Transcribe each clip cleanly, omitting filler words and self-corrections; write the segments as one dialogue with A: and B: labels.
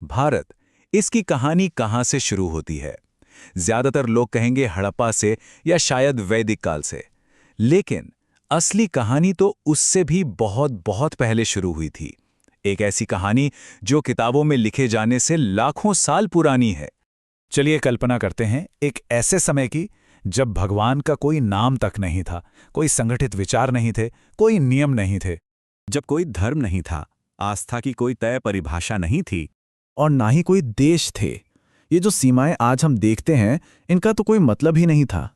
A: भारत, इसकी कहानी कहाँ से शुरू होती है? ज्यादातर लोग कहेंगे हड़प्पा से या शायद वैदिक काल से। लेकिन असली कहानी तो उससे भी बहुत बहुत पहले शुरू हुई थी। एक ऐसी कहानी जो किताबों में लिखे जाने से लाखों साल पुरानी है।
B: चलिए कल्पना करते हैं एक ऐसे समय की जब भगवान का कोई नाम तक नहीं था, कोई संगठित विचार नहीं थे, कोई नियम नहीं थे।
A: जब कोई धर्म नहीं था, आस्था की कोई तय परिभाषा नहीं थी।
B: और ना ही कोई देश थे। ये जो सीमाएं आज हम देखते हैं, इनका तो कोई मतलब ही नहीं था।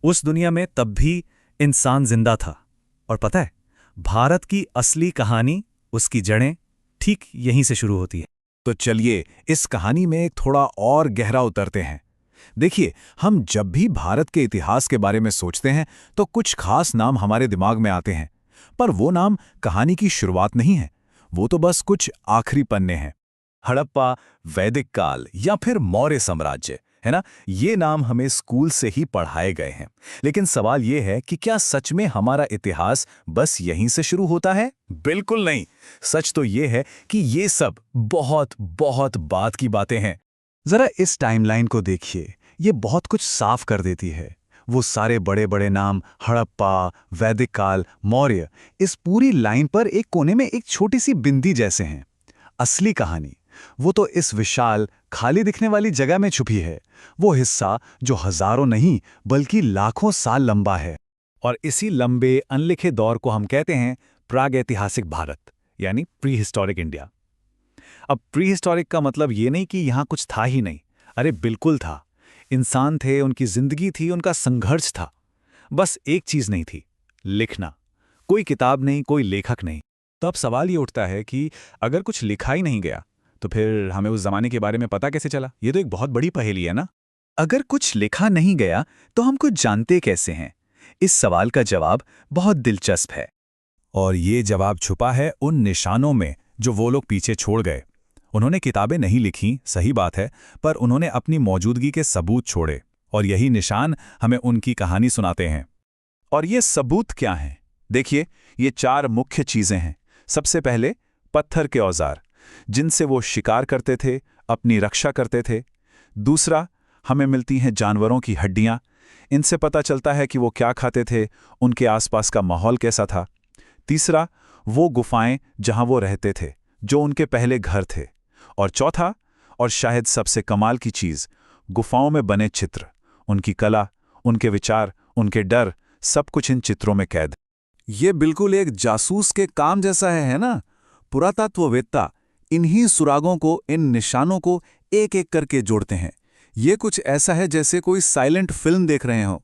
C: उस दुनिया में तब भी इंसान जिंदा था। और पता है, भारत की असली कहानी, उसकी जड़ें ठीक यहीं से शुरू होती है।
A: तो चलिए इस कहानी में एक थोड़ा और गहरा उतरते हैं। देखिए, हम जब भी भारत के इतिहास के बारे में सोचते हैं तो कुछ खास नाम हमारे दिमाग में आते हैं। पर वो नाम कहानी की शुरुआत नहीं है, वो तो बस कुछ आखिरी पन्ने हैं। हड़प्पा, वैदिक काल या फिर मौर्य साम्राज्य, है ना? ये नाम हमें स्कूल से ही पढ़ाए गए हैं। लेकिन सवाल ये है कि क्या सच में हमारा इतिहास बस यहीं से शुरू होता है? बिल्कुल नहीं। सच तो ये है कि ये सब बहुत बहुत बाद की बातें हैं। जरा इस टाइमलाइन को देखिए, ये बहुत कुछ साफ कर देती है। वो सारे बड़े बड़े नाम हड़प्पा, वैदिक काल, मौर्य, इस पूरी लाइन पर एक कोने में एक छोटी सी बिंदी जैसे हैं। असली कहानी वो तो इस विशाल खाली दिखने वाली जगह में छुपी है, वो हिस्सा जो हजारों नहीं बल्कि लाखों साल लंबा है। और इसी लंबे अनलिखे दौर को हम कहते हैं प्रागैतिहासिक भारत, यानी प्री हिस्टोरिक इंडिया। अब प्री हिस्टोरिक का मतलब ये नहीं कि यहां कुछ था ही नहीं। अरे बिल्कुल था। इंसान थे, उनकी जिंदगी थी, उनका संघर्ष था। बस एक चीज नहीं थी, लिखना। कोई किताब नहीं, कोई लेखक नहीं। तो अब सवाल ये उठता है कि अगर कुछ लिखा ही नहीं गया तो फिर हमें उस जमाने के बारे में पता कैसे चला? ये तो एक बहुत बड़ी पहेली है ना। अगर कुछ लिखा नहीं गया तो हम कुछ जानते कैसे हैं? इस सवाल का जवाब बहुत दिलचस्प है।
B: और ये जवाब छुपा है उन निशानों में जो वो लोग पीछे छोड़ गए। उन्होंने किताबें नहीं लिखी, सही बात है, पर उन्होंने अपनी मौजूदगी के सबूत छोड़े। और यही निशान हमें उनकी कहानी सुनाते हैं।
A: और ये सबूत क्या हैं? देखिए, ये 4 मुख्य चीजें हैं। सबसे पहले पत्थर के औजार, जिनसे वो शिकार करते थे, अपनी रक्षा करते थे। दूसरा, हमें मिलती हैं जानवरों की हड्डियां। इनसे पता चलता है कि वो क्या खाते थे, उनके आसपास का माहौल कैसा था। तीसरा, वो गुफाएं जहां वो रहते थे, जो उनके पहले घर थे। और चौथा, और शायद सबसे कमाल की चीज, गुफाओं में बने चित्र, उनकी कला, उनके विचार, उनके डर, सब कुछ इन चित्रों में कैद। ये बिल्कुल एक जासूस के काम जैसा है ना? पुरातत्ववेत्ता इन्हीं सुरागों को, इन निशानों को एक एक करके जोड़ते हैं। ये कुछ ऐसा है जैसे कोई साइलेंट फिल्म देख रहे हो।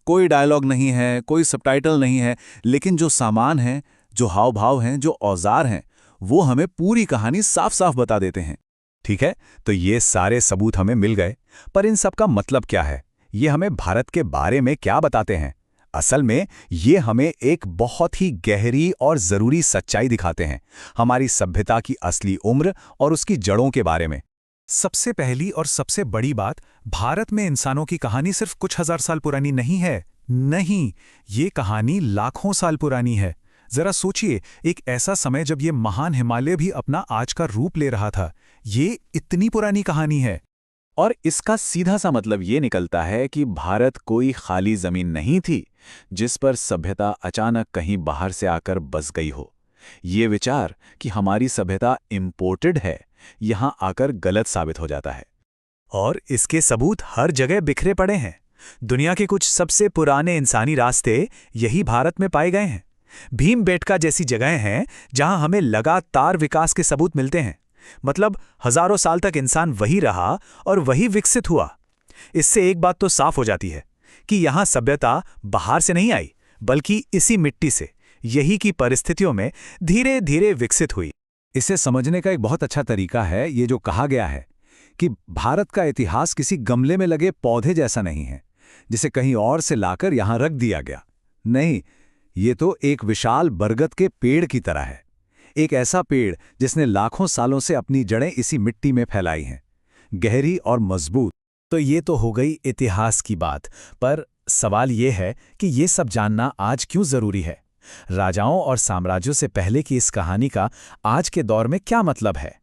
A: कोई डायलॉग नहीं है, कोई सबटाइटल नहीं है, लेकिन जो सामान है, जो हाव भाव हैं, जो औजार हैं, वो हमें पूरी कहानी साफ साफ बता देते हैं। ठीक है, तो ये सारे सबूत हमें मिल गए, पर इन सब का मतलब क्या है? ये हमें भारत के बारे में क्या बताते हैं? असल में ये हमें एक बहुत ही गहरी और जरूरी सच्चाई दिखाते हैं, हमारी सभ्यता की असली उम्र और उसकी जड़ों के बारे में।
B: सबसे पहली और सबसे बड़ी बात, भारत में इंसानों की कहानी सिर्फ कुछ हजार साल पुरानी नहीं है। नहीं, ये कहानी लाखों साल पुरानी है। जरा सोचिए, एक ऐसा समय जब ये महान हिमालय भी अपना आज का रूप ले रहा था। ये इतनी पुरानी कहानी है।
A: और इसका सीधा सा मतलब ये निकलता है कि भारत कोई खाली जमीन नहीं थी जिस पर सभ्यता अचानक कहीं बाहर से आकर बस गई हो। ये विचार कि हमारी सभ्यता इंपोर्टेड है, यहां आकर गलत साबित हो जाता है।
C: और इसके सबूत हर जगह बिखरे पड़े हैं। दुनिया के कुछ सबसे पुराने इंसानी रास्ते यही भारत में पाए गए हैं। भीमबेटका जैसी जगहें हैं जहां हमें लगातार विकास के सबूत मिलते हैं। मतलब हजारों साल तक इंसान वही रहा और वही विकसित हुआ। इससे एक बात तो साफ हो जाती है कि यहां सभ्यता बाहर से नहीं आई, बल्कि इसी मिट्टी से, यही की परिस्थितियों में धीरे धीरे विकसित हुई।
A: इसे समझने का एक बहुत अच्छा तरीका है ये जो कहा गया है कि भारत का इतिहास किसी गमले में लगे पौधे जैसा नहीं है जिसे कहीं और से लाकर यहां रख दिया गया। नहीं, ये तो एक विशाल बरगद के पेड़ की तरह है। एक ऐसा पेड़ जिसने लाखों सालों से अपनी जड़ें इसी मिट्टी में फैलाई हैं, गहरी और मजबूत।
B: तो ये तो हो गई इतिहास की बात, पर सवाल ये है कि ये सब जानना आज क्यों जरूरी है? राजाओं और साम्राज्यों से पहले की इस कहानी का आज के दौर में क्या मतलब है?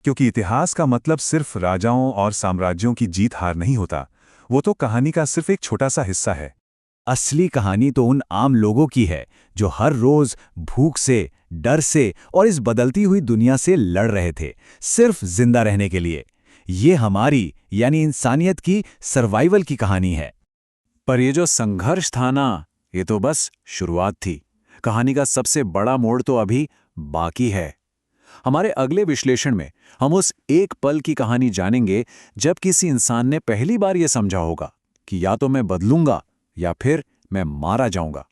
A: क्योंकि इतिहास का मतलब सिर्फ राजाओं और साम्राज्यों की जीत हार नहीं होता, वो तो कहानी का सिर्फ एक छोटा सा हिस्सा है।
C: असली कहानी तो उन आम लोगों की है जो हर रोज भूख से, डर से और इस बदलती हुई दुनिया से लड़ रहे थे, सिर्फ जिंदा रहने के लिए। ये हमारी यानी इंसानियत की सर्वाइवल की कहानी है।
A: पर ये जो संघर्ष था ना, ये तो बस शुरुआत थी। कहानी का सबसे बड़ा मोड़ तो अभी बाकी है। हमारे अगले विश्लेषण में हम उस एक पल की कहानी जानेंगे जब किसी इंसान ने पहली बार ये समझा होगा कि या तो मैं बदलूंगा या फिर मैं मारा जाऊंगा।